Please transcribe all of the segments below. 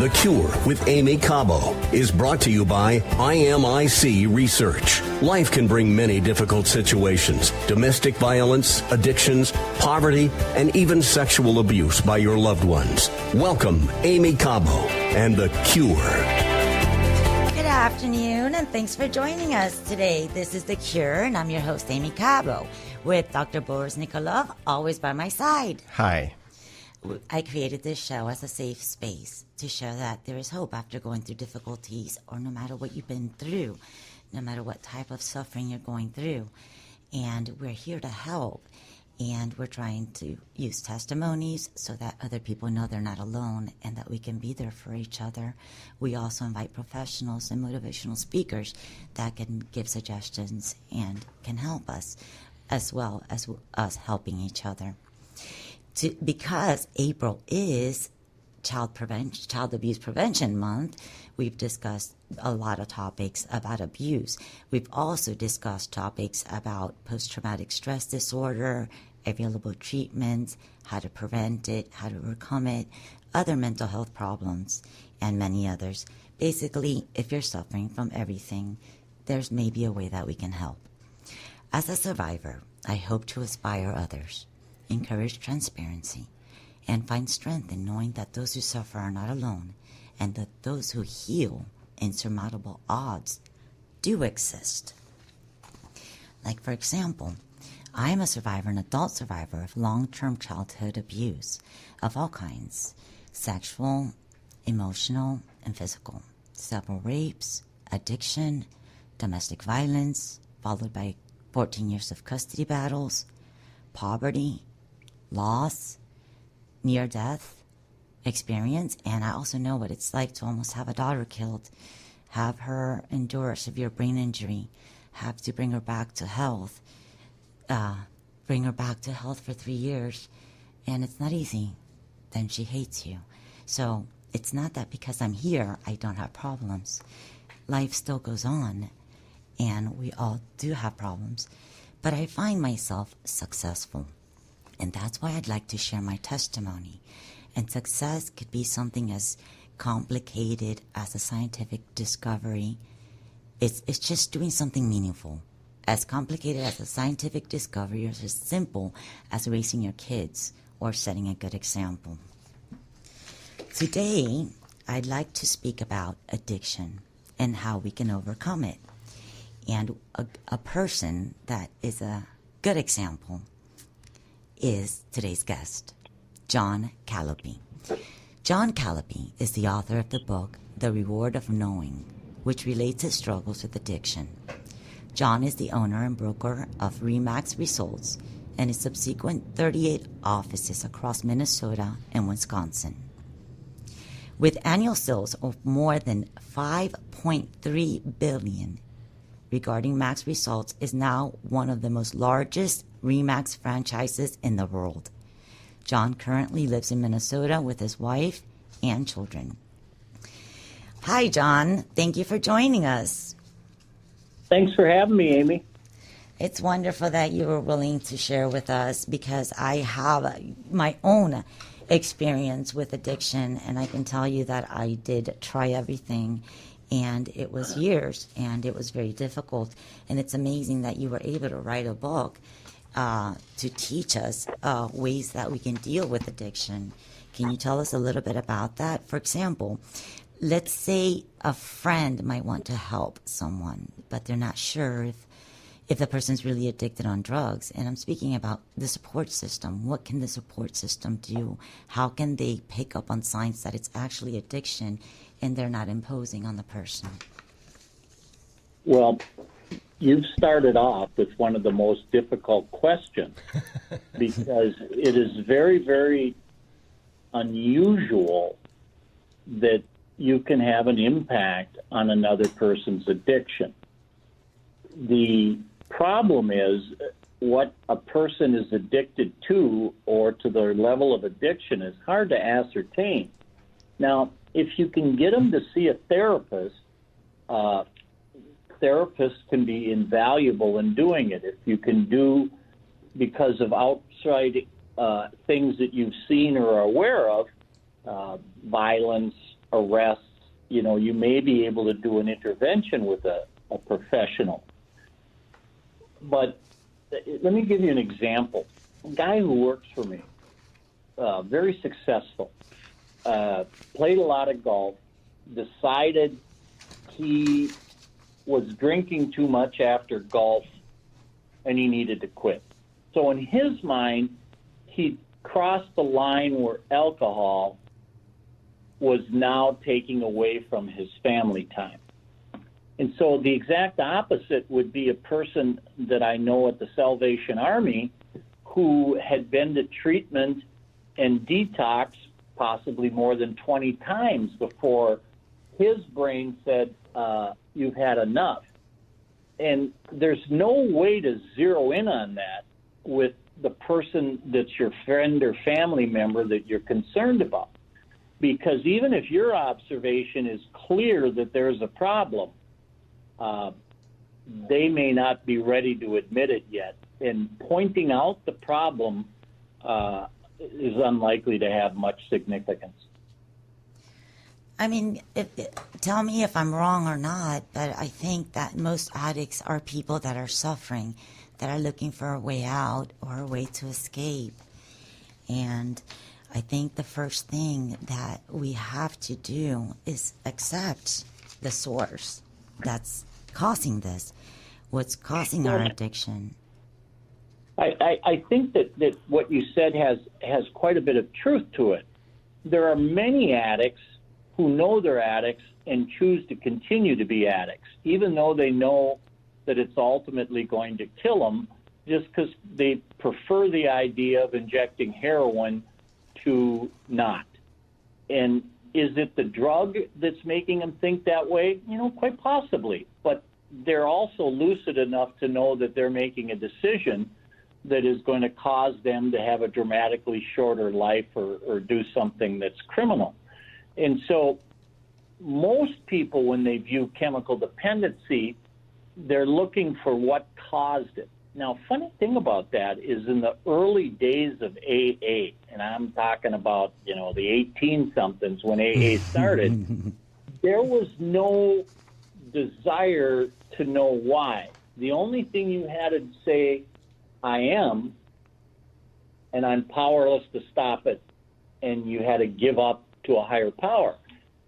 The Cure with Aimee Cabo is brought to you by IMIC Research. Life can bring many difficult situations: domestic violence, addictions, poverty, and even sexual abuse by your loved ones. Welcome, Aimee Cabo and The Cure. Good afternoon, and thanks for joining us today. This is The Cure, and I'm your host, Aimee Cabo, with Dr. Boris Nikolov, always by my side. Hi. I created this show as a safe space to show that there is hope after going through difficulties, or no matter what you've been through, no matter what type of suffering you're going through. And we're here to help, and we're trying to use testimonies so that other people know they're not alone and that we can be there for each other. We also invite professionals and motivational speakers that can give suggestions and can help us, as well as us helping each other. Because April is Child Abuse Prevention Month, we've discussed a lot of topics about abuse. We've also discussed topics about post-traumatic stress disorder, available treatments, how to prevent it, how to overcome it, other mental health problems, and many others. Basically, if you're suffering from everything, there's maybe a way that we can help. As a survivor, I hope to inspire others, encourage transparency, and find strength in knowing that those who suffer are not alone, and that those who heal insurmountable odds do exist. Like, for example, I am a survivor, an adult survivor of long-term childhood abuse of all kinds: sexual, emotional, and physical. Several rapes, addiction, domestic violence, followed by 14 years of custody battles, poverty, loss, near-death experience, and I also know what it's like to almost have a daughter killed, have her endure a severe brain injury, have to bring her back to health, for 3 years, and it's not easy. Then she hates you. So it's not that because I'm here, I don't have problems. Life still goes on, and we all do have problems, but I find myself successful. And that's why I'd like to share my testimony. And success could be something as complicated as a scientific discovery. It's just doing something meaningful. As complicated as a scientific discovery, or as simple as raising your kids or setting a good example. Today, I'd like to speak about addiction and how we can overcome it. And a person that is a good example is today's guest, John Collopy. John Collopy is the author of the book, The Reward of Knowing, which relates his struggles with addiction. John is the owner and broker of RE/MAX Results and his subsequent 38 offices across Minnesota and Wisconsin. With annual sales of more than $5.3 billion, regarding Max Results is now one of the most largest RE/MAX franchises in the world. John currently lives in Minnesota with his wife and children. Hi, John. Thank you for joining us. Thanks for having me, Amy. It's wonderful that you were willing to share with us, because I have my own experience with addiction, and I can tell you that I did try everything, and it was years, and it was very difficult. And it's amazing that you were able to write a book to teach us ways that we can deal with addiction. Can you tell us a little bit about that? For example, let's say a friend might want to help someone, but they're not sure if the person's really addicted on drugs. And I'm speaking about the support system. What can the support system do? How can they pick up on signs that it's actually addiction and they're not imposing on the person? Well, you've started off with one of the most difficult questions because it is very, very unusual that you can have an impact on another person's addiction. The problem is what a person is addicted to, or to their level of addiction, is hard to ascertain. Now, if you can get them to see a therapist, therapists can be invaluable in doing it. If you can do, because of outside things that you've seen or are aware of, violence, arrests, you may be able to do an intervention with a professional. But let me give you an example. A guy who works for me, very successful, played a lot of golf, decided he was drinking too much after golf and he needed to quit. So in his mind, he crossed the line where alcohol was now taking away from his family time. And so the exact opposite would be a person that I know at the Salvation Army who had been to treatment and detox possibly more than 20 times before his brain said, you've had enough. And there's no way to zero in on that with the person that's your friend or family member that you're concerned about. Because even if your observation is clear that there's a problem, they may not be ready to admit it yet. And pointing out the problem is unlikely to have much significance. I mean, tell me if I'm wrong or not, but I think that most addicts are people that are suffering, that are looking for a way out or a way to escape. And I think the first thing that we have to do is accept the source that's causing this, what's causing our addiction. I think that what you said has quite a bit of truth to it. There are many addicts who know they're addicts and choose to continue to be addicts, even though they know that it's ultimately going to kill them, just because they prefer the idea of injecting heroin to not. And is it the drug that's making them think that way? Quite possibly. But they're also lucid enough to know that they're making a decision that is going to cause them to have a dramatically shorter life or do something that's criminal. And so most people, when they view chemical dependency, they're looking for what caused it. Now, funny thing about that is in the early days of AA, and I'm talking about, the 18-somethings when AA started, there was no desire to know why. The only thing you had to say, I am, and I'm powerless to stop it, and you had to give up to a higher power.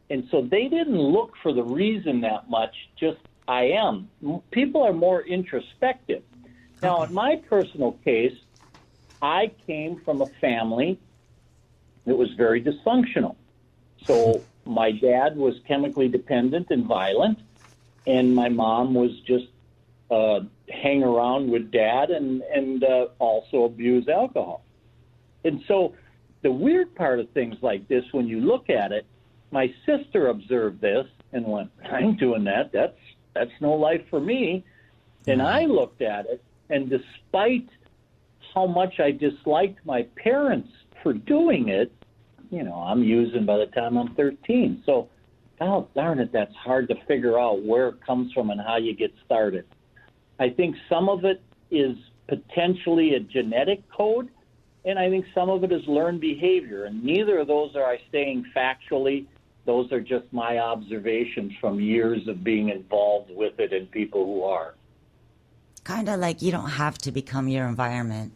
And so they didn't look for the reason that much, just I am. People are more introspective. Now, in my personal case, I came from a family that was very dysfunctional. So my dad was chemically dependent and violent, and my mom was just hang around with dad and also abuse alcohol. And so the weird part of things like this, when you look at it, my sister observed this and went, I ain't doing that. That's no life for me. And I looked at it, and despite how much I disliked my parents for doing it, I'm using by the time I'm 13. So, oh, darn it, that's hard to figure out where it comes from and how you get started. I think some of it is potentially a genetic code, and I think some of it is learned behavior. And neither of those are I saying factually. Those are just my observations from years of being involved with it and people who are. Kind of like you don't have to become your environment,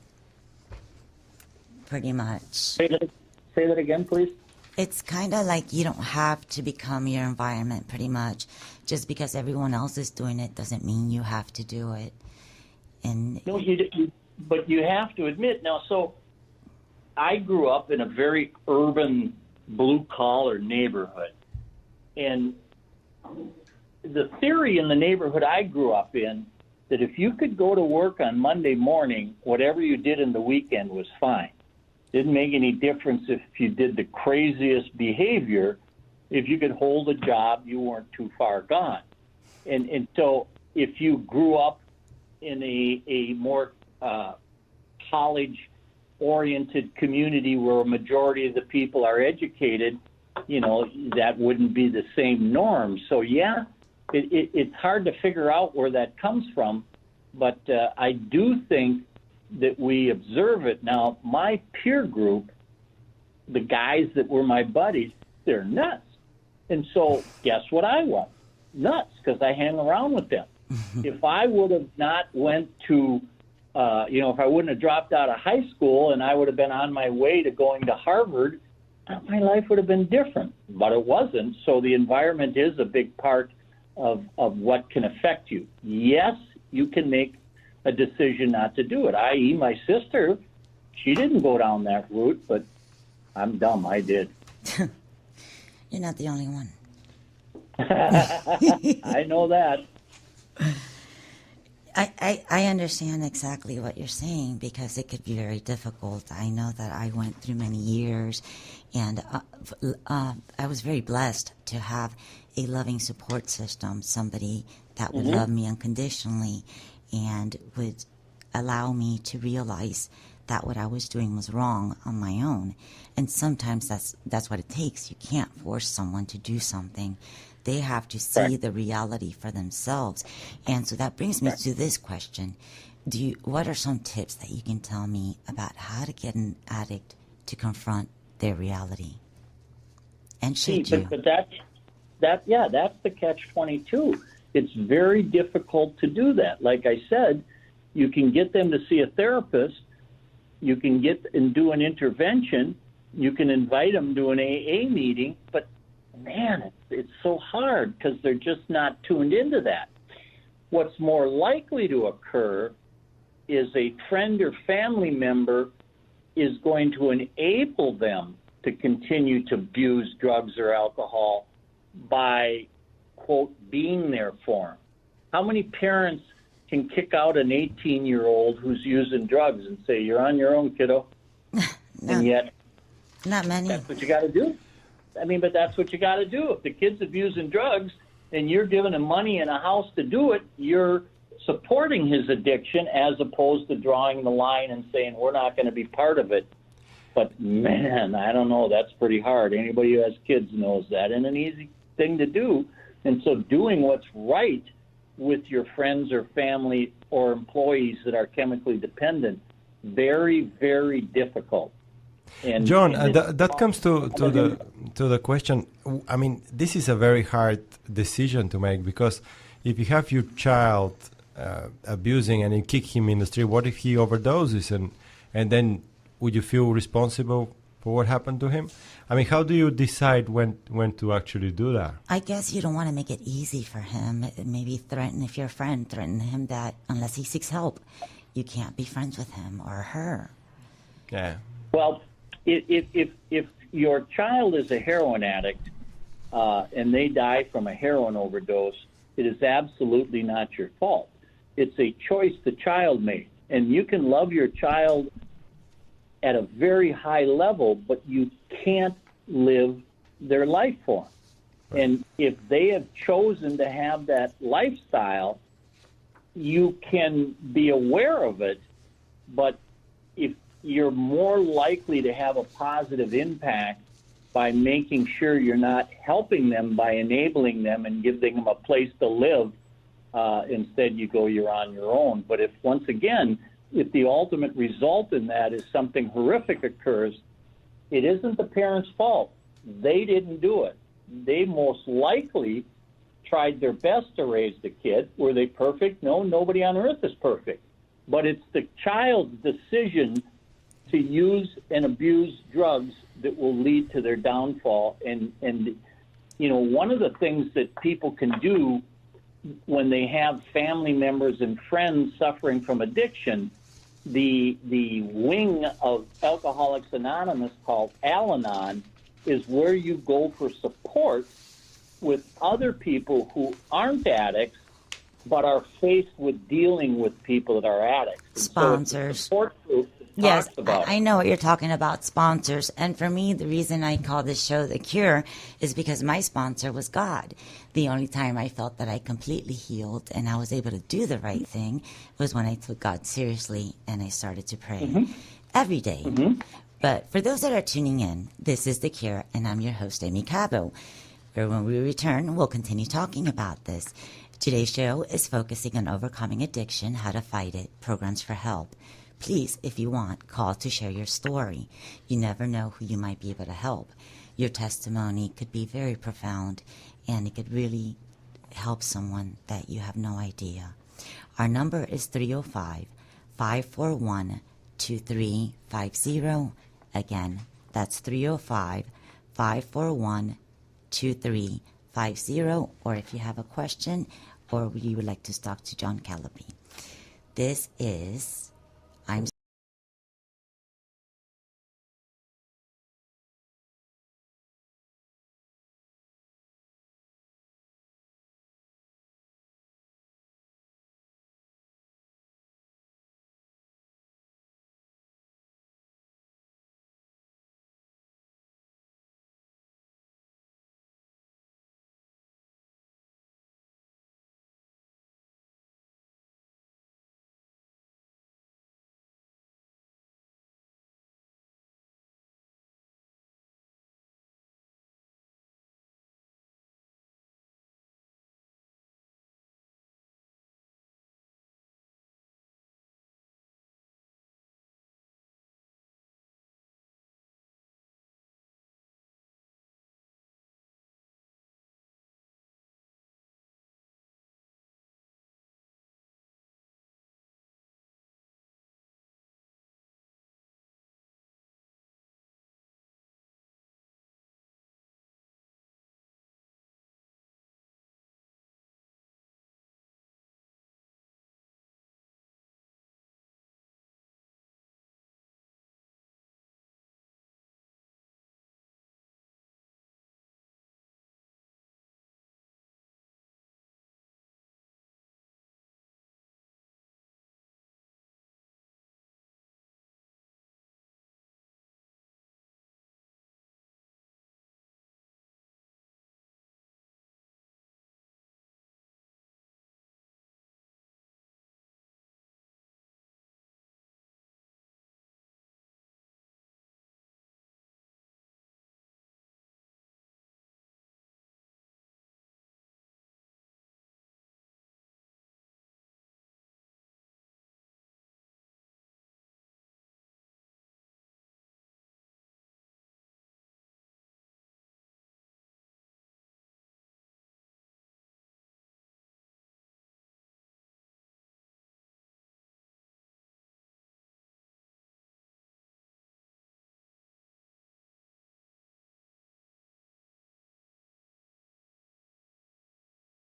pretty much. Say that again, please. It's kind of like you don't have to become your environment, pretty much. Just because everyone else is doing it doesn't mean you have to do it. And no, but you have to admit now. So I grew up in a very urban, blue-collar neighborhood, and the theory in the neighborhood I grew up in that if you could go to work on Monday morning, whatever you did in the weekend was fine. Didn't make any difference if you did the craziest behavior. If you could hold a job, you weren't too far gone. And so if you grew up in a more college-oriented community where a majority of the people are educated, that wouldn't be the same norm. So, yeah, it's hard to figure out where that comes from, but I do think that we observe it. Now, my peer group, the guys that were my buddies, they're nuts. And so guess what I was? Nuts, because I hang around with them. If I would have not went to, if I wouldn't have dropped out of high school and I would have been on my way to going to Harvard, my life would have been different. But it wasn't. So the environment is a big part of what can affect you. Yes, you can make a decision not to do it, i.e. my sister, she didn't go down that route, but I'm dumb, I did. You're not the only one. I know that. I understand exactly what you're saying because it could be very difficult. I know that I went through many years, and I was very blessed to have a loving support system, somebody that would love me unconditionally and would allow me to realize that what I was doing was wrong on my own. And sometimes that's what it takes. You can't force someone to do something. They have to see the reality for themselves. And so that brings me to this question. What are some tips that you can tell me about how to get an addict to confront their reality? And should you? But that's the catch-22. It's very difficult to do that. Like I said, you can get them to see a therapist. You can get and do an intervention. You can invite them to an AA meeting, but man, it's so hard because they're just not tuned into that. What's more likely to occur is a friend or family member is going to enable them to continue to abuse drugs or alcohol by, quote, being there for them. How many parents can kick out an 18-year-old who's using drugs and say, you're on your own, kiddo? And yet, not many. That's what you got to do. I mean, but that's what you got to do. If the kid's abusing drugs and you're giving him money and a house to do it, you're supporting his addiction as opposed to drawing the line and saying, we're not going to be part of it. But, man, I don't know. That's pretty hard. Anybody who has kids knows that. And an easy thing to do. And so doing what's right with your friends or family or employees that are chemically dependent, very, very difficult. And, John, that comes to the question. I mean, this is a very hard decision to make because if you have your child abusing and you kick him in the street, what if he overdoses and then would you feel responsible for what happened to him? I mean, how do you decide when to actually do that? I guess you don't want to make it easy for him. Maybe if you're a friend, threaten him that unless he seeks help, you can't be friends with him or her. Yeah. Well, if your child is a heroin addict and they die from a heroin overdose, it is absolutely not your fault. It's a choice the child made. And you can love your child at a very high level, but you can't live their life for them. Right. And if they have chosen to have that lifestyle, you can be aware of it, but if you're more likely to have a positive impact by making sure you're not helping them by enabling them and giving them a place to live. Instead, you're on your own. But if the ultimate result in that is something horrific occurs, it isn't the parent's fault. They didn't do it. They most likely tried their best to raise the kid. Were they perfect? No, nobody on earth is perfect. But it's the child's decision to use and abuse drugs that will lead to their downfall. And one of the things that people can do when they have family members and friends suffering from addiction, the wing of Alcoholics Anonymous called Al-Anon is where you go for support with other people who aren't addicts but are faced with dealing with people that are addicts. And sponsors. So support group yes, I know what you're talking about, sponsors. And for me, the reason I call this show The Cure is because my sponsor was God. The only time I felt that I completely healed and I was able to do the right thing was when I took God seriously and I started to pray every day. But for those that are tuning in, this is The Cure, and I'm your host, Aimee Cabo, where when we return, we'll continue talking about this. Today's show is focusing on overcoming addiction, how to fight it, programs for help. Please, if you want, call to share your story. You never know who you might be able to help. your testimony could be very profound, and it could really help someone that you have no idea. Our number is 305-541-2350. Again, that's 305-541-2350, or if you have a question or you would like to talk to John Collopy. This is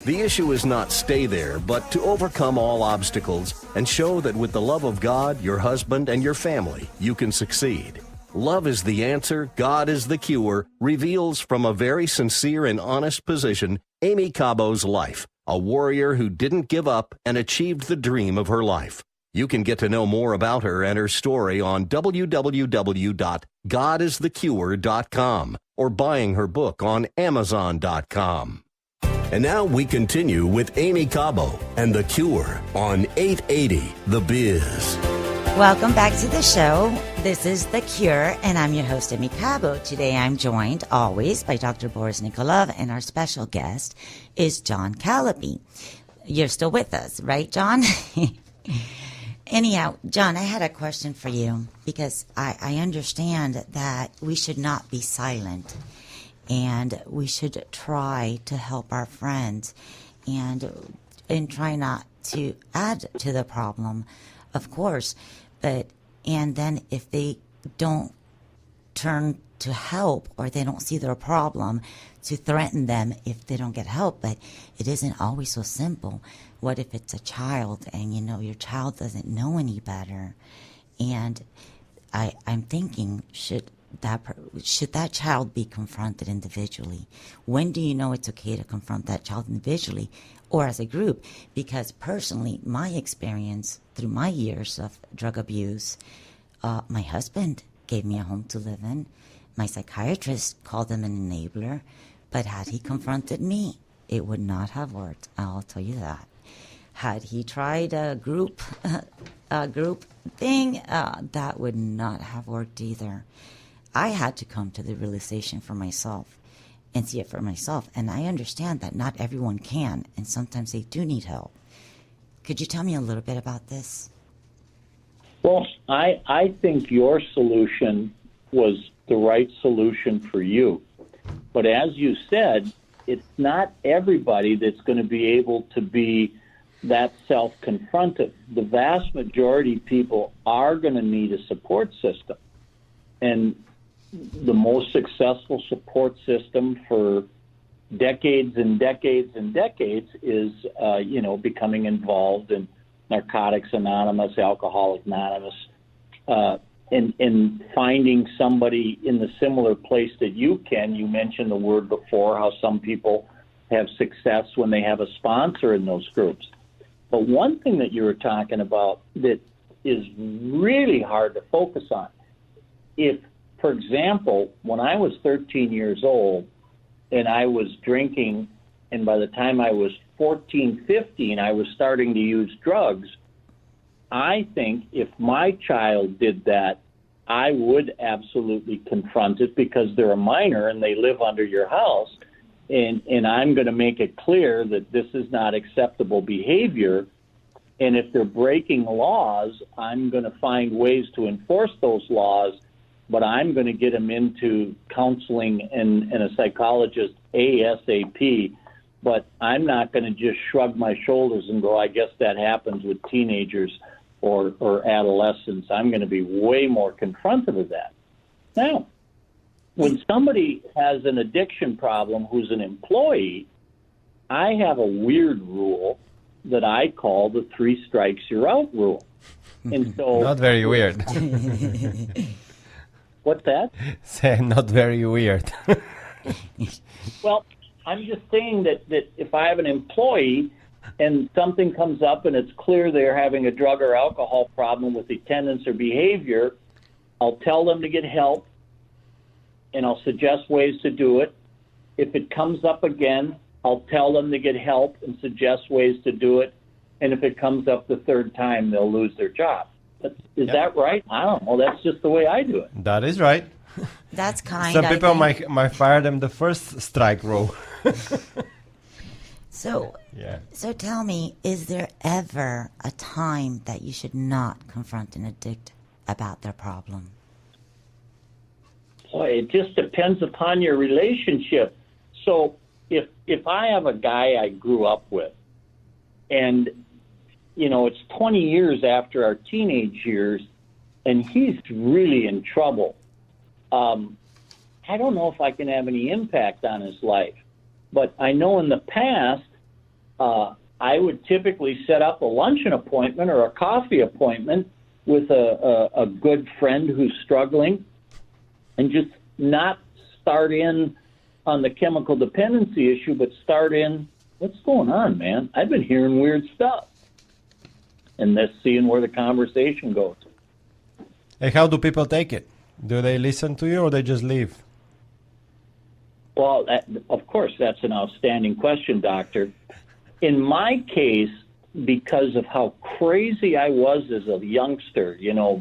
The issue is not stay there, but to overcome all obstacles and show that with the love of God, your husband, and your family, you can succeed. Love is the answer, God is the cure, reveals from a very sincere and honest position Aimee Cabo's life, a warrior who didn't give up and achieved the dream of her life. You can get to know more about her and her story on www.godisthecure.com or buying her book on Amazon.com. And now we continue with Aimee Cabo and The Cure on 880 The Biz. Welcome back to the show. This is The Cure, and I'm your host, Aimee Cabo. Today I'm joined, always, by Dr. Boris Nikolov, and our special guest is John Collopy. You're still with us, right, John? Anyhow, John, I had a question for you, because I understand that we should not be silent, and we should try to help our friends and try not to add to the problem, of course. And then if they don't turn to help or they don't see their problem, to threaten them if they don't get help. But it isn't always so simple. What if it's a child and your child doesn't know any better? And I'm thinking, should that child be confronted individually? When do you know it's okay to confront that child individually or as a group? Because personally, my experience through my years of drug abuse, my husband gave me a home to live in. My psychiatrist called him an enabler, but had he confronted me, it would not have worked. I'll tell you that. Had he tried a group thing, that would not have worked either. I had to come to the realization for myself and see it for myself. And I understand that not everyone can, and sometimes they do need help. Could you tell me a little bit about this? Well, I think your solution was the right solution for you. But as you said, it's not everybody that's going to be able to be that self-confronted. The vast majority of people are going to need a support system. And the most successful support system for decades and decades and decades is, becoming involved in Narcotics Anonymous, Alcoholics Anonymous, and finding somebody in the similar place that you can. You mentioned the word before, how some people have success when they have a sponsor in those groups. But one thing that you were talking about that is really hard to focus on, if, for example, when I was 13 years old and I was drinking, and by the time I was 14, 15, I was starting to use drugs, I think if my child did that, I would absolutely confront it, because they're a minor and they live under your house. And I'm going to make it clear that this is not acceptable behavior. And if they're breaking laws, I'm going to find ways to enforce those laws, but I'm going to get them into counseling and a psychologist ASAP. But I'm not going to just shrug my shoulders and go, I guess that happens with teenagers or adolescents. I'm going to be way more confrontive of that. Now, when somebody has an addiction problem who's an employee, I have a weird rule that I call the 3 strikes you're out rule. And so Not very weird. What's that? Say not very weird. Well, I'm just saying that if I have an employee and something comes up and it's clear they're having a drug or alcohol problem with attendance or behavior, I'll tell them to get help, and I'll suggest ways to do it. If it comes up again, I'll tell them to get help and suggest ways to do it. And if it comes up the third time, they'll lose their job. Is that right? I don't know. That's just the way I do it. That is right. That's kind. Some people might fire them the first strike rule. So tell me, is there ever a time that you should not confront an addict about their problem? Boy, it just depends upon your relationship. So if I have a guy I grew up with, and it's 20 years after our teenage years, and he's really in trouble, I don't know if I can have any impact on his life. But I know in the past, I would typically set up a luncheon appointment or a coffee appointment with a good friend who's struggling, and just not start in on the chemical dependency issue, but start in, what's going on, man? I've been hearing weird stuff. And that's seeing where the conversation goes. Hey, how do people take it? Do they listen to you or they just leave? Well, of course, that's an outstanding question, Doctor. In my case, because of how crazy I was as a youngster,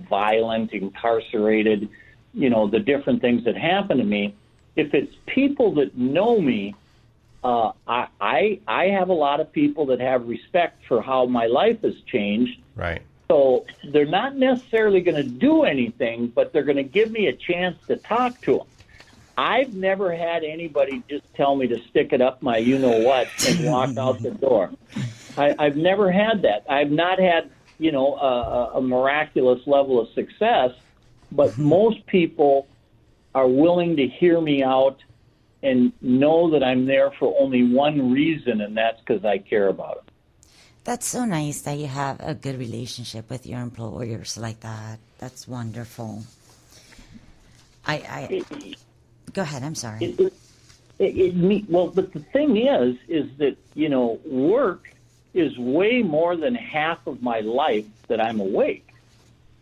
violent, incarcerated, the different things that happened to me, if it's people that know me, I have a lot of people that have respect for how my life has changed. Right. So they're not necessarily going to do anything, but they're going to give me a chance to talk to them. I've never had anybody just tell me to stick it up my you-know-what and walk out the door. I've never had that. I've not had, a miraculous level of success, but most people are willing to hear me out and know that I'm there for only one reason, and that's because I care about them. That's so nice that you have a good relationship with your employers like that. That's wonderful. Go ahead. I'm sorry. Well, but the thing is that, work is way more than half of my life that I'm awake.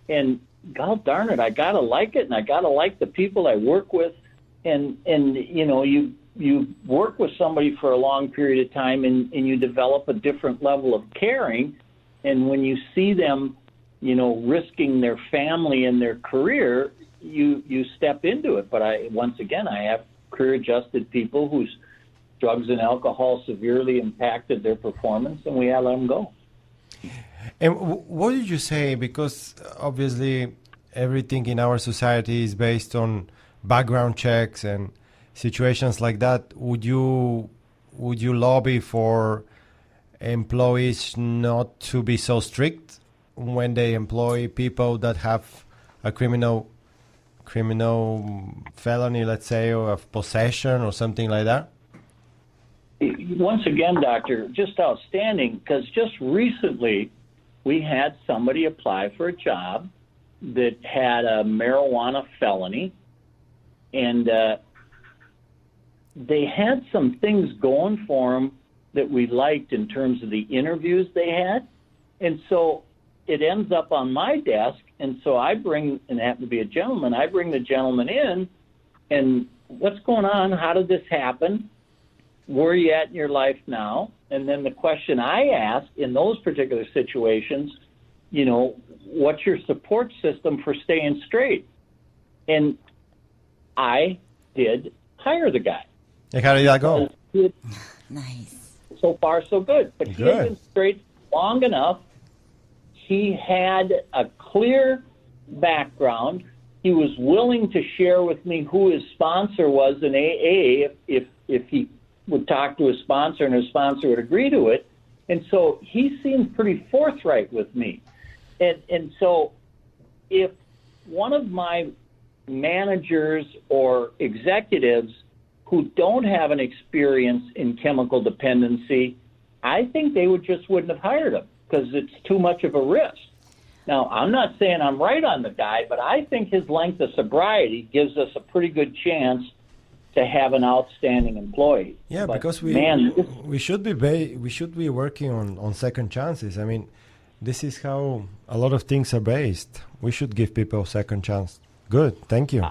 And God darn it, I got to like it, and I got to like the people I work with. And you work with somebody for a long period of time, and you develop a different level of caring. And when you see them, risking their family and their career, you step into it. But I have career-adjusted people whose drugs and alcohol severely impacted their performance, and we had to let them go. And what did you say? Because obviously everything in our society is based on background checks and situations like that, would you lobby for employees not to be so strict when they employ people that have a criminal felony, let's say, or of possession or something like that? Once again, Doctor, just outstanding, because just recently we had somebody apply for a job that had a marijuana felony, and they had some things going for them that we liked in terms of the interviews they had. And so it ends up on my desk, and so I bring, and it happened to be a gentleman, I bring the gentleman in, and what's going on? How did this happen? Where are you at in your life now? And then the question I ask in those particular situations, what's your support system for staying straight? And I did hire the guy. Hey, how did that go? Nice. So far, so good. But he had been straight long enough. He had a clear background. He was willing to share with me who his sponsor was in AA if he would talk to his sponsor and his sponsor would agree to it. And so he seemed pretty forthright with me. And so if one of my managers or executives who don't have an experience in chemical dependency, I think they wouldn't have hired him because it's too much of a risk. Now, I'm not saying I'm right on the guy, but I think his length of sobriety gives us a pretty good chance to have an outstanding employee. Yeah, but because we should be working on second chances. I mean, this is how a lot of things are based. We should give people second chance. Good, thank you.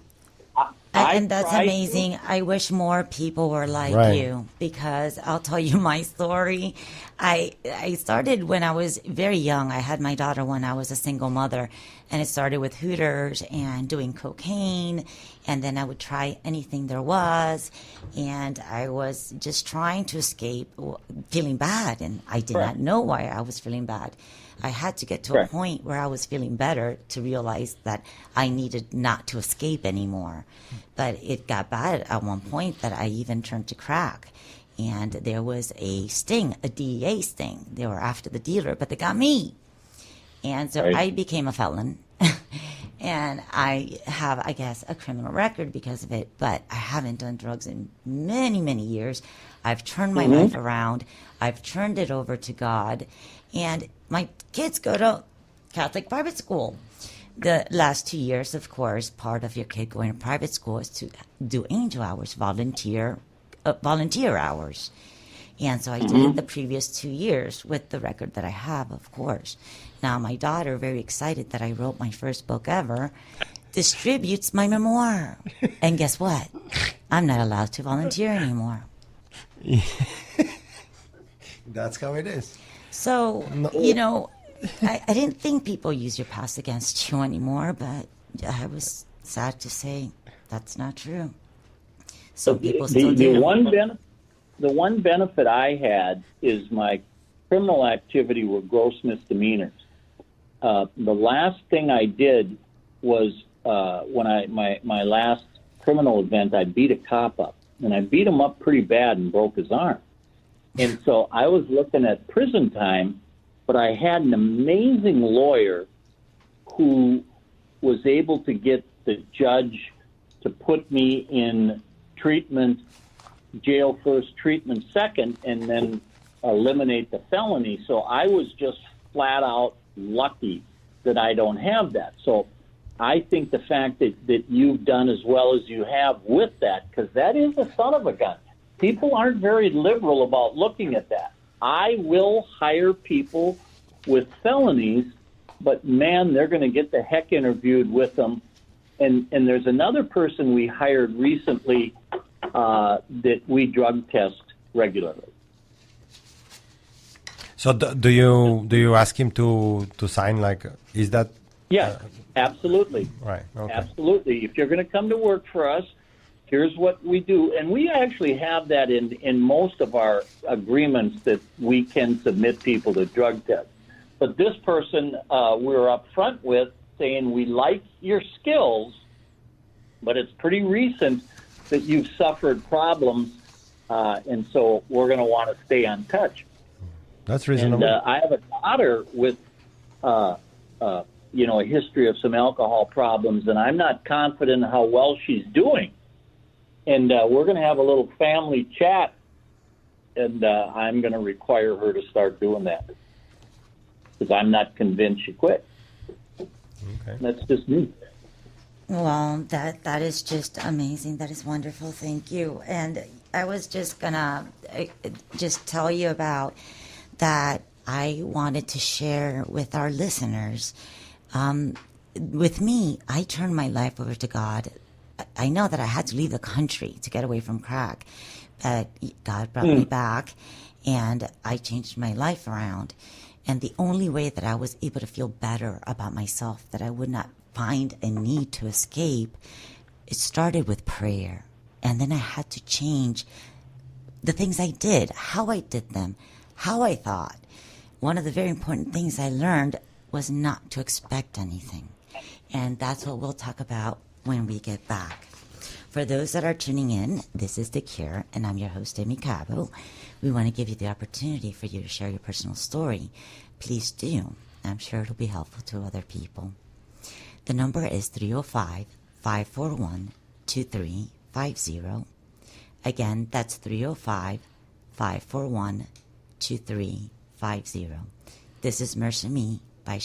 And that's amazing. I wish more people were like you, because I'll tell you my story. I started when I was very young. I had my daughter when I was a single mother, and it started with Hooters and doing cocaine, and then I would try anything there was, and I was just trying to escape feeling bad, and I did not know why I was feeling bad. I had to get to a point where I was feeling better to realize that I needed not to escape anymore. But it got bad at one point that I even turned to crack. And there was a sting, a DEA sting. They were after the dealer, but they got me. And so I became a felon. And I have, I guess, a criminal record because of it. But I haven't done drugs in many, many years. I've turned my life around. I've turned it over to God. And my kids go to Catholic private school. The last 2 years, of course, part of your kid going to private school is to do angel hours, volunteer hours. And so I did it the previous 2 years with the record that I have, of course. Now my daughter, very excited that I wrote my first book ever, distributes my memoir. And guess what? I'm not allowed to volunteer anymore. That's how it is. So, I didn't think people use your past against you anymore, but I was sad to say that's not true. So people still do. The one benefit I had is my criminal activity were gross misdemeanors. The last thing I did was when my last criminal event, I beat a cop up, and I beat him up pretty bad and broke his arm. And so I was looking at prison time, but I had an amazing lawyer who was able to get the judge to put me in treatment, jail first, treatment second, and then eliminate the felony. So I was just flat out lucky that I don't have that. So I think the fact that you've done as well as you have with that, because that is a son of a gun. People aren't very liberal about looking at that. I will hire people with felonies, but man, they're going to get the heck interviewed with them. And there's another person we hired recently that we drug test regularly. So do you ask him to sign, like, is that? Yeah, absolutely. Right. Okay. Absolutely. If you're going to come to work for us, here's what we do. And we actually have that in most of our agreements that we can submit people to drug tests. But this person we were up front with saying we like your skills, but it's pretty recent that you've suffered problems, and so we're going to want to stay in touch. That's reasonable. And I have a daughter with, a history of some alcohol problems, and I'm not confident how well she's doing. And we're going to have a little family chat, and I'm going to require her to start doing that because I'm not convinced she quit. Okay. That's just me. Well, that is just amazing. That is wonderful. Thank you. And I was just gonna just tell you about that. I wanted to share with our listeners. With me, I turned my life over to God. I know that I had to leave the country to get away from crack, but God brought me back, and I changed my life around. And the only way that I was able to feel better about myself, that I would not find a need to escape, it started with prayer. And then I had to change the things I did, how I did them, how I thought. One of the very important things I learned was not to expect anything. And that's what we'll talk about when we get back. For those that are tuning in, this is The Cure, and I'm your host, Aimee Cabo. We want to give you the opportunity for you to share your personal story. Please do. I'm sure it'll be helpful to other people. The number is 305-541-2350. Again, that's 305-541-2350. This is Mercy Me by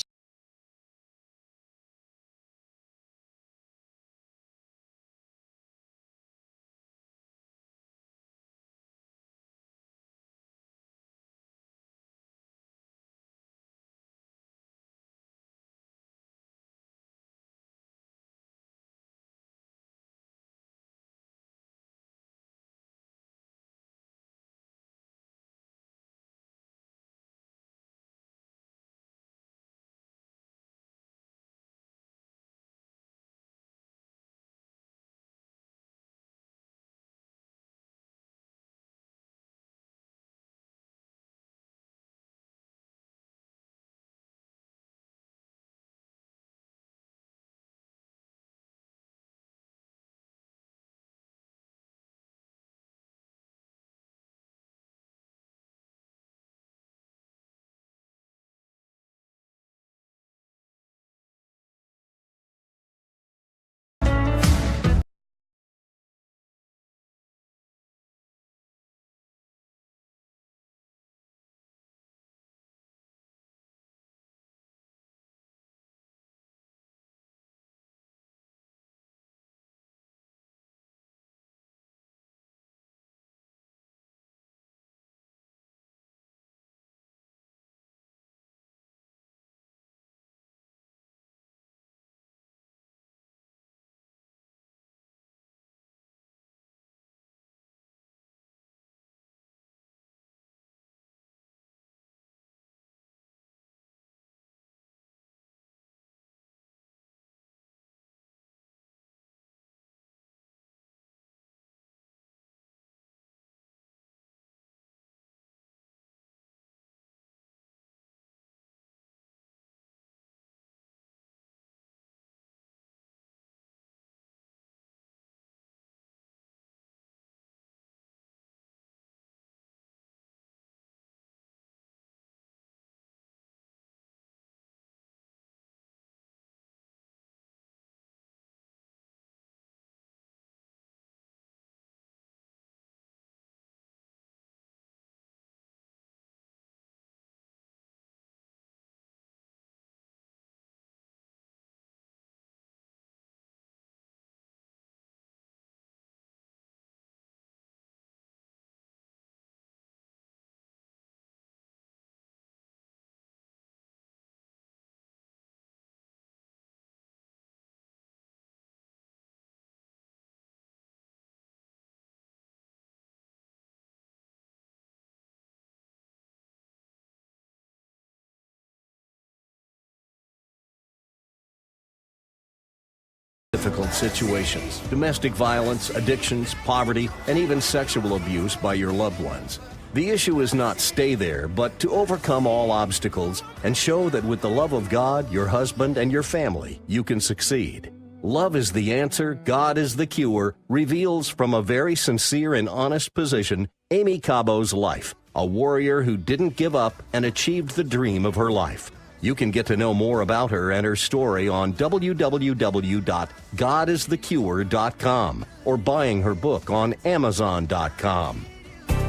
difficult situations, domestic violence, addictions, poverty, and even sexual abuse by your loved ones. The issue is not stay there, but to overcome all obstacles and show that with the love of God, your husband, and your family, you can succeed. Love is the answer, God is the cure, reveals from a very sincere and honest position Aimee Cabo's life, a warrior who didn't give up and achieved the dream of her life. You can get to know more about her and her story on www.godisthecure.com or buying her book on Amazon.com.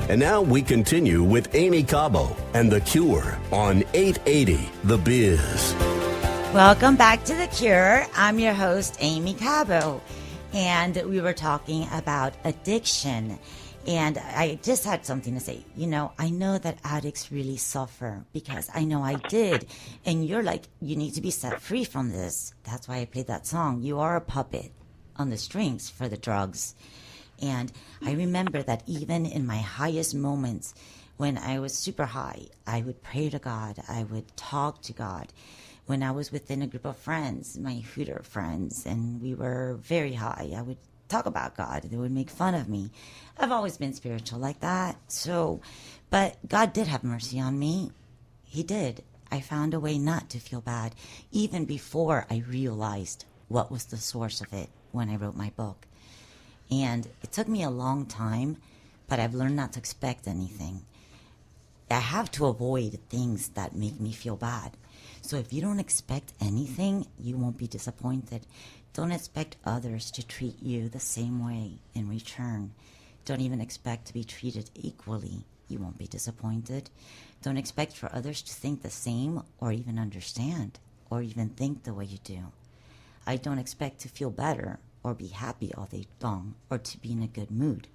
And now we continue with Aimee Cabo and The Cure on 880 The Biz. Welcome back to The Cure. I'm your host, Aimee Cabo, and we were talking about addiction. And I just had something to say. You know, I know that addicts really suffer because I know I did. And you're like, you need to be set free from this. That's why I played that song. You are a puppet on the strings for the drugs. And I remember that even in my highest moments, when I was super high, I would pray to God. I would talk to God. When I was within a group of friends, my Hooter friends, and we were very high, I would talk about God. They would make fun of me. I've always been spiritual like that. But God did have mercy on me. He did. I found a way not to feel bad, even before I realized what was the source of it when I wrote my book. And it took me a long time, but I've learned not to expect anything. I have to avoid things that make me feel bad. So if you don't expect anything, you won't be disappointed. Don't expect others to treat you the same way in return. Don't even expect to be treated equally. You won't be disappointed. Don't expect for others to think the same or even understand or even think the way you do. I don't expect to feel better or be happy all day long or to be in a good mood.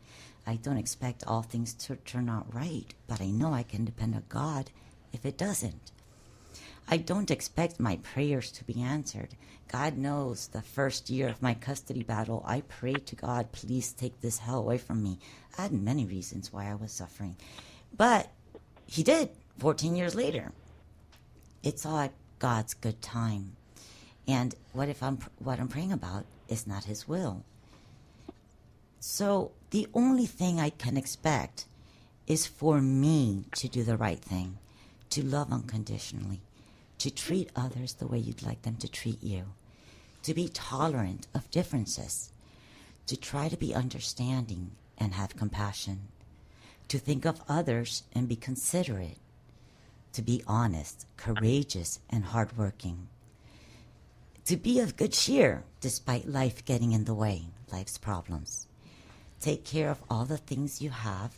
I don't expect all things to turn out right, but I know I can depend on God if it doesn't. I don't expect my prayers to be answered. God knows the first year of my custody battle, I prayed to God, please take this hell away from me. I had many reasons why I was suffering. But he did 14 years later. It's all at God's good time. And what I'm praying about is not his will? So the only thing I can expect is for me to do the right thing, to love unconditionally, to treat others the way you'd like them to treat you, to be tolerant of differences, to try to be understanding and have compassion, to think of others and be considerate, to be honest, courageous, and hardworking, to be of good cheer despite life getting in the way, life's problems. Take care of all the things you have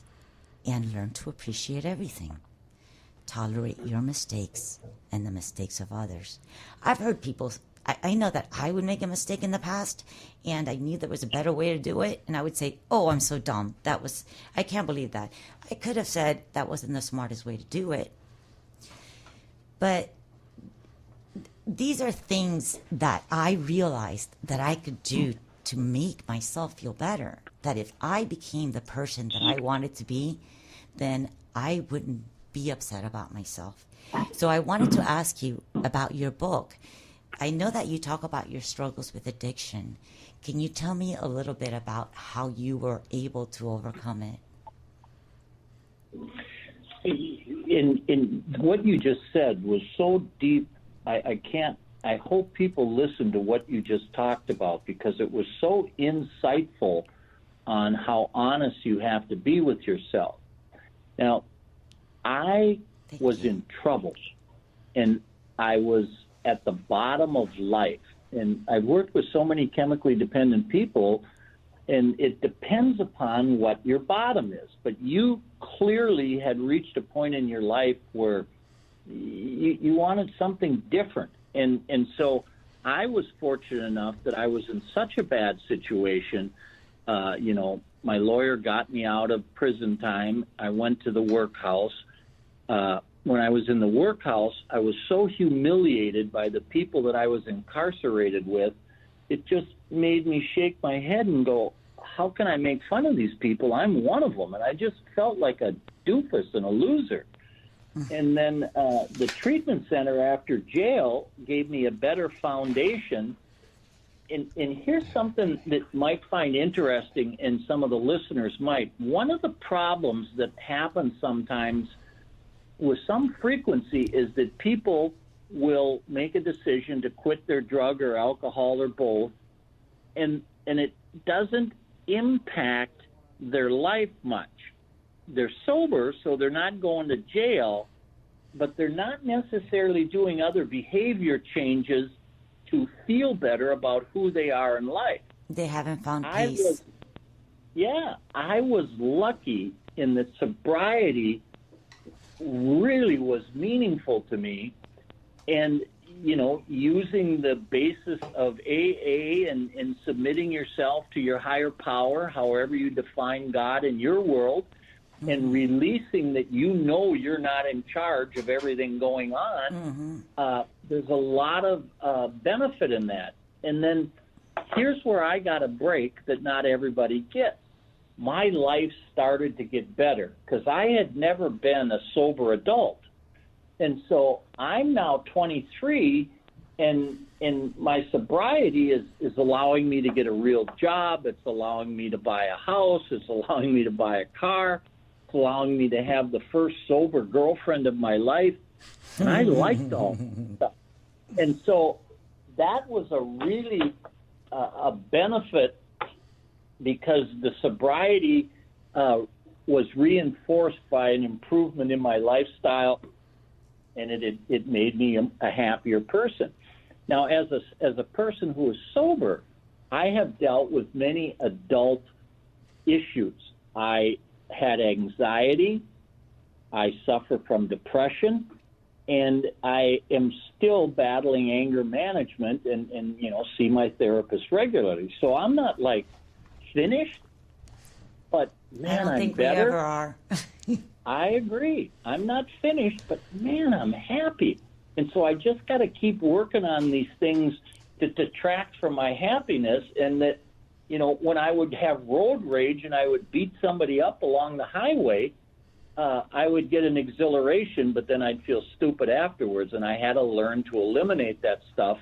and learn to appreciate everything. Tolerate your mistakes and the mistakes of others. I've heard people, I know that I would make a mistake in the past and I knew there was a better way to do it. And I would say, oh, I'm so dumb. I can't believe that. I could have said that wasn't the smartest way to do it. But these are things that I realized that I could do to make myself feel better. That if I became the person that I wanted to be, then I wouldn't be upset about myself. So I wanted to ask you about your book. I know that you talk about your struggles with addiction. Can you tell me a little bit about how you were able to overcome it? In what you just said was so deep. I hope people listen to what you just talked about because it was so insightful on how honest you have to be with yourself. Now, I was in trouble, and I was at the bottom of life. And I've worked with so many chemically dependent people, and it depends upon what your bottom is. But you clearly had reached a point in your life where you wanted something different. And so I was fortunate enough that I was in such a bad situation. My lawyer got me out of prison time. I went to the workhouse. When I was in the workhouse, I was so humiliated by the people that I was incarcerated with. It just made me shake my head and go, how can I make fun of these people? I'm one of them. And I just felt like a doofus and a loser. And then the treatment center after jail gave me a better foundation. And here's something that might find interesting, and some of the listeners might. One of the problems that happens sometimes with some frequency is that people will make a decision to quit their drug or alcohol or both, and it doesn't impact their life much. They're sober, so they're not going to jail, but they're not necessarily doing other behavior changes to feel better about who they are in life. They haven't found peace. I was lucky in that sobriety really was meaningful to me. And, using the basis of AA and submitting yourself to your higher power, however you define God in your world, and releasing that you're not in charge of everything going on, there's a lot of benefit in that. And then here's where I got a break that not everybody gets. My life started to get better because I had never been a sober adult. And so I'm now 23, and my sobriety is allowing me to get a real job. It's allowing me to buy a house. It's allowing me to buy a car. It's allowing me to have the first sober girlfriend of my life. And I liked all that stuff. And so that was a really a benefit because the sobriety was reinforced by an improvement in my lifestyle, and it made me a happier person. Now, as a person who is sober, I have dealt with many adult issues. I had anxiety, I suffer from depression, and I am still battling anger management and see my therapist regularly. So I'm not like finished, but man, I don't think I'm better. we ever are. I agree. I'm not finished, but man, I'm happy. And so I just got to keep working on these things to detract from my happiness. And that, when I would have road rage and I would beat somebody up along the highway, I would get an exhilaration, but then I'd feel stupid afterwards. And I had to learn to eliminate that stuff.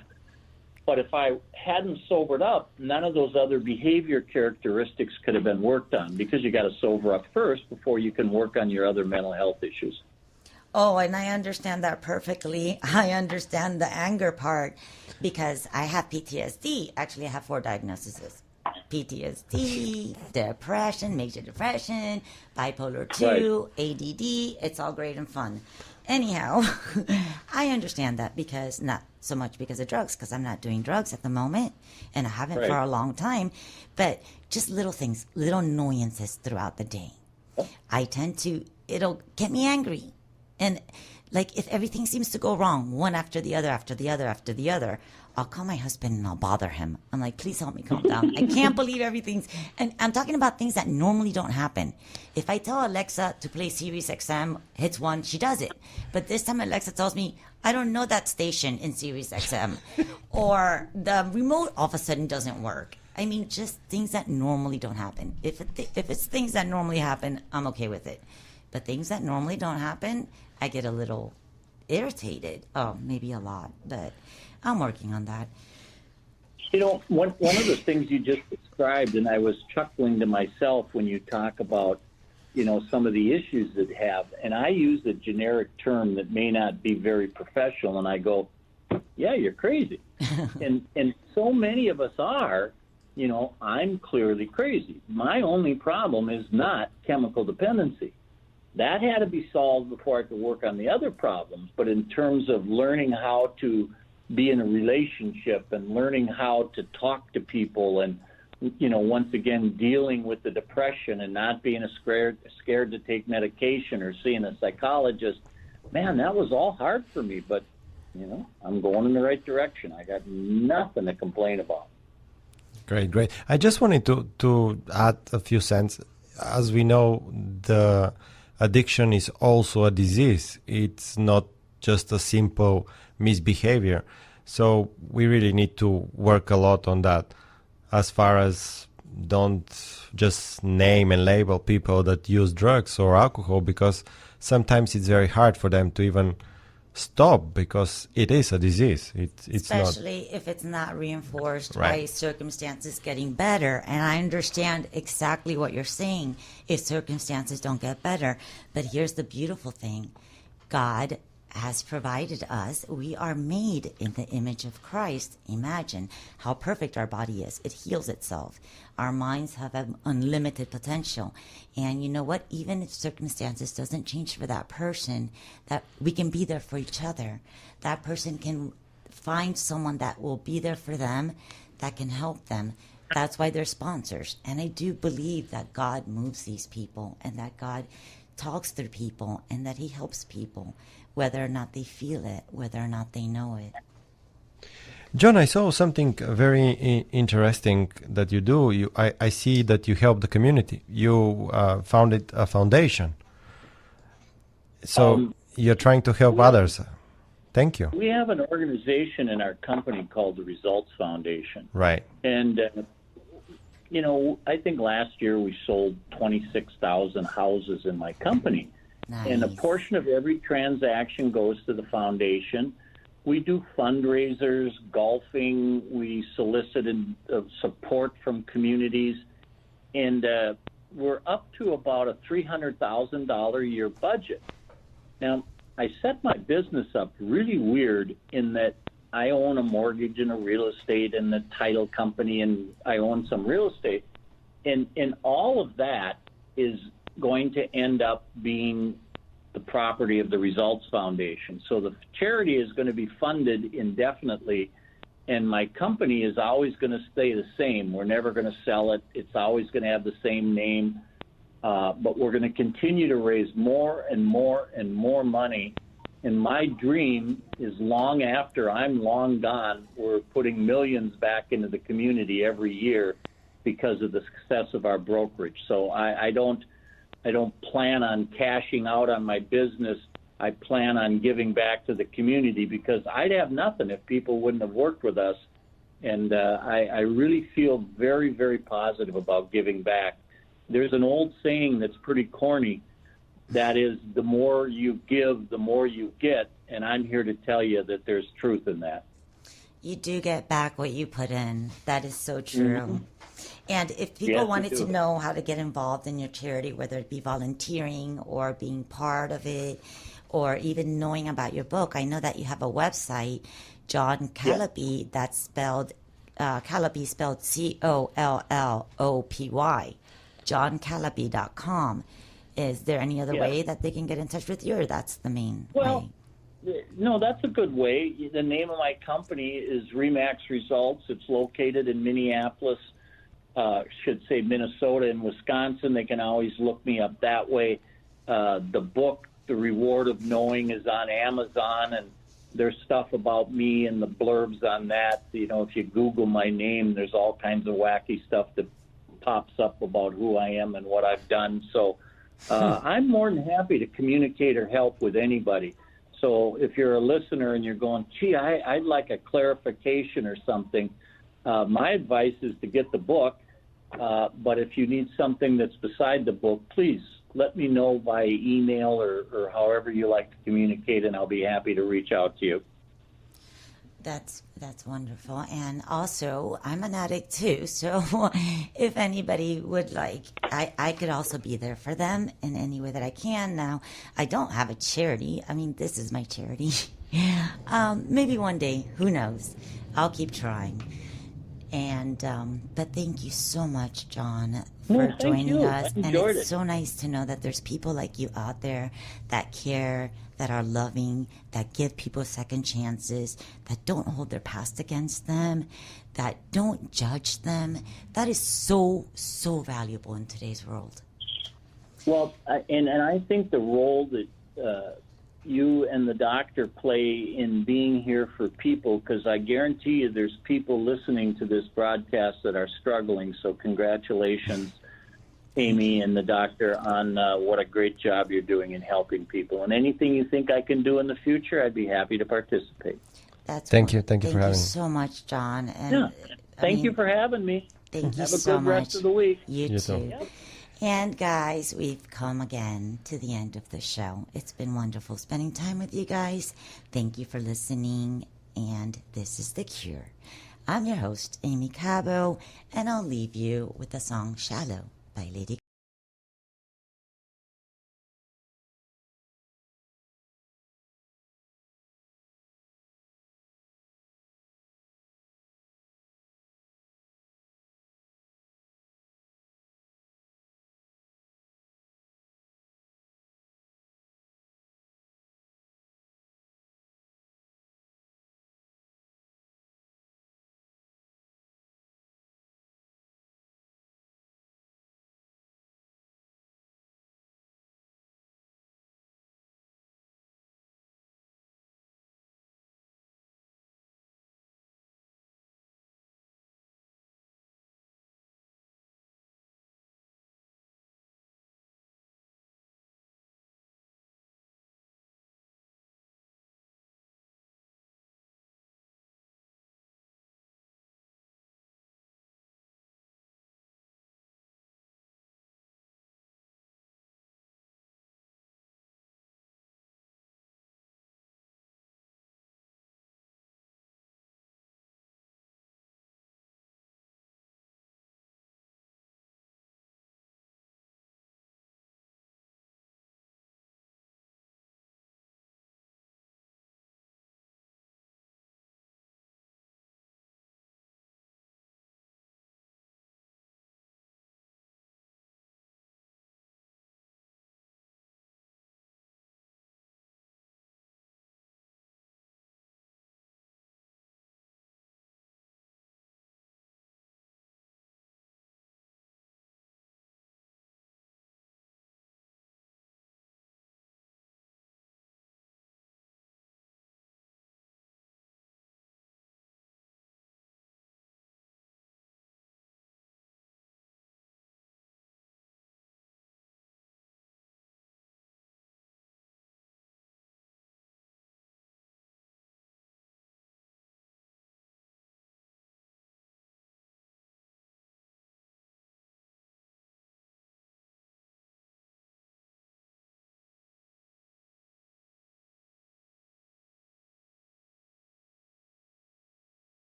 But if I hadn't sobered up, none of those other behavior characteristics could have been worked on, because you got to sober up first before you can work on your other mental health issues. Oh, and I understand that perfectly. I understand the anger part because I have PTSD. Actually, I have 4 diagnoses. PTSD, depression, major depression, bipolar 2, ADD. It's all great and fun. Anyhow, I understand that because not so much because of drugs, because I'm not doing drugs at the moment, and I haven't for a long time, but just little things, little annoyances throughout the day. I tend to, it'll get me angry. And like if everything seems to go wrong, one after the other, after the other, after the other, I'll call my husband and I'll bother him. I'm like, please help me calm down. I can't believe everything's, and I'm talking about things that normally don't happen. If I tell Alexa to play Sirius XM, hits 1, she does it. But this time Alexa tells me, I don't know that station in Sirius XM. Or the remote all of a sudden doesn't work. I mean, just things that normally don't happen. If it's things that normally happen, I'm okay with it. But things that normally don't happen, I get a little irritated. Oh, maybe a lot, but I'm working on that. One of the things you just described, and I was chuckling to myself when you talk about, some of the issues that have, and I use a generic term that may not be very professional, and I go, yeah, you're crazy. and so many of us are, I'm clearly crazy. My only problem is not chemical dependency. That had to be solved before I could work on the other problems. But in terms of learning how to be in a relationship and learning how to talk to people and, once again, dealing with the depression and not being scared to take medication or seeing a psychologist, man, that was all hard for me. But, I'm going in the right direction. I got nothing to complain about. Great. I just wanted to add a few cents. As we know, the addiction is also a disease. It's not just a simple misbehavior. So we really need to work a lot on that, as far as don't just name and label people that use drugs or alcohol, because sometimes it's very hard for them to even stop, because it is a disease. It's especially if it's not reinforced by circumstances getting better. And I understand exactly what you're saying if circumstances don't get better. But here's the beautiful thing. God has provided us. We are made in the image of Christ. Imagine how perfect our body is. It heals itself. Our minds have an unlimited potential. And you know what? Even if circumstances doesn't change for that person, that we can be there for each other. That person can find someone that will be there for them, that can help them. That's why they're sponsors. And I do believe that God moves these people and that God talks through people and that he helps people, whether or not they feel it, whether or not they know it. John, I saw something very interesting that you do. I see that you help the community. You founded a foundation. So you're trying to help others. Thank you. We have an organization in our company called the Results Foundation. Right. And, I think last year we sold 26,000 houses in my company. Nice. And a portion of every transaction goes to the foundation. We do fundraisers, golfing. We solicit support from communities. And we're up to about a $300,000 a year budget. Now, I set my business up really weird in that I own a mortgage and a real estate and the title company, and I own some real estate. And all of that is going to end up being the property of the Results Foundation. So the charity is going to be funded indefinitely, and my company is always going to stay the same. We're never going to sell it. It's always going to have the same name. But we're going to continue to raise more and more and more money. And my dream is long after I'm long gone, we're putting millions back into the community every year because of the success of our brokerage. So I don't plan on cashing out on my business. I plan on giving back to the community because I'd have nothing if people wouldn't have worked with us. And I really feel very, very positive about giving back. There's an old saying that's pretty corny. That is, the more you give, the more you get. And I'm here to tell you that there's truth in that. You do get back what you put in. That is so true. Mm-hmm. And if people wanted to know how to get involved in your charity, whether it be volunteering or being part of it, or even knowing about your book, I know that you have a website, John Collopy, that's spelled, Collopy spelled Collopy, johncallopy.com. Is there any other way that they can get in touch with you, or that's the main way? No, that's a good way. The name of my company is Remax Results. It's located in Minneapolis, should say Minnesota and Wisconsin. They can always look me up that way. The book, The Reward of Knowing, is on Amazon, and there's stuff about me and the blurbs on that. If you Google my name, there's all kinds of wacky stuff that pops up about who I am and what I've done. So I'm more than happy to communicate or help with anybody. So if you're a listener and you're going, gee, I'd like a clarification or something, my advice is to get the book. But if you need something that's beside the book, please let me know via email or however you like to communicate, and I'll be happy to reach out to you. That's wonderful. And also, I'm an addict too, so if anybody would like, I could also be there for them in any way that I can. Now, I don't have a charity. I mean, this is my charity. Maybe one day, who knows? I'll keep trying. And but thank you so much, John, for joining us. And it's so nice to know that there's people like you out there that care, that are loving, that give people second chances, that don't hold their past against them, that don't judge them. That is so, so valuable in today's world. Well, and I think the role that you and the doctor play in being here for people, because I guarantee you there's people listening to this broadcast that are struggling. So congratulations, Aimee and the doctor, on what a great job you're doing in helping people. And anything you think I can do in the future, I'd be happy to participate. Thank you for having me. Thank you so much, John. And Thank you for having me. Thank you Have a so good much. rest of the week. You too. Yep. And guys, we've come again to the end of the show. It's been wonderful spending time with you guys. Thank you for listening. And this is The Cure. I'm your host, Aimee Cabo, and I'll leave you with the song Shallow by Lady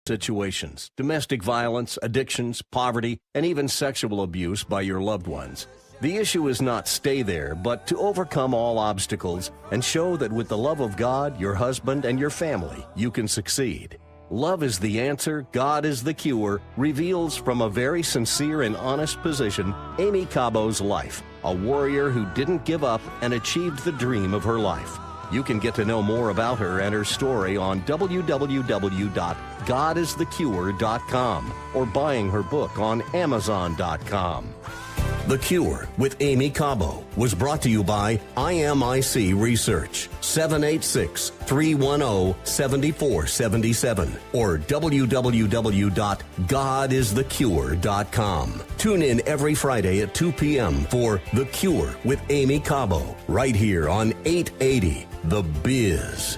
situations, domestic violence, addictions, poverty, and even sexual abuse by your loved ones. The issue is not stay there, but to overcome all obstacles and show that with the love of God, your husband, and your family, you can succeed. Love is the answer, God is the cure, reveals from a very sincere and honest position Aimee Cabo's life, a warrior who didn't give up and achieved the dream of her life. You can get to know more about her and her story on www.godisthecure.com or buying her book on Amazon.com. The Cure with Aimee Cabo was brought to you by IMIC Research, 786-310-7477 or www.godisthecure.com. Tune in every Friday at 2 p.m. for The Cure with Aimee Cabo, right here on 880 The Biz.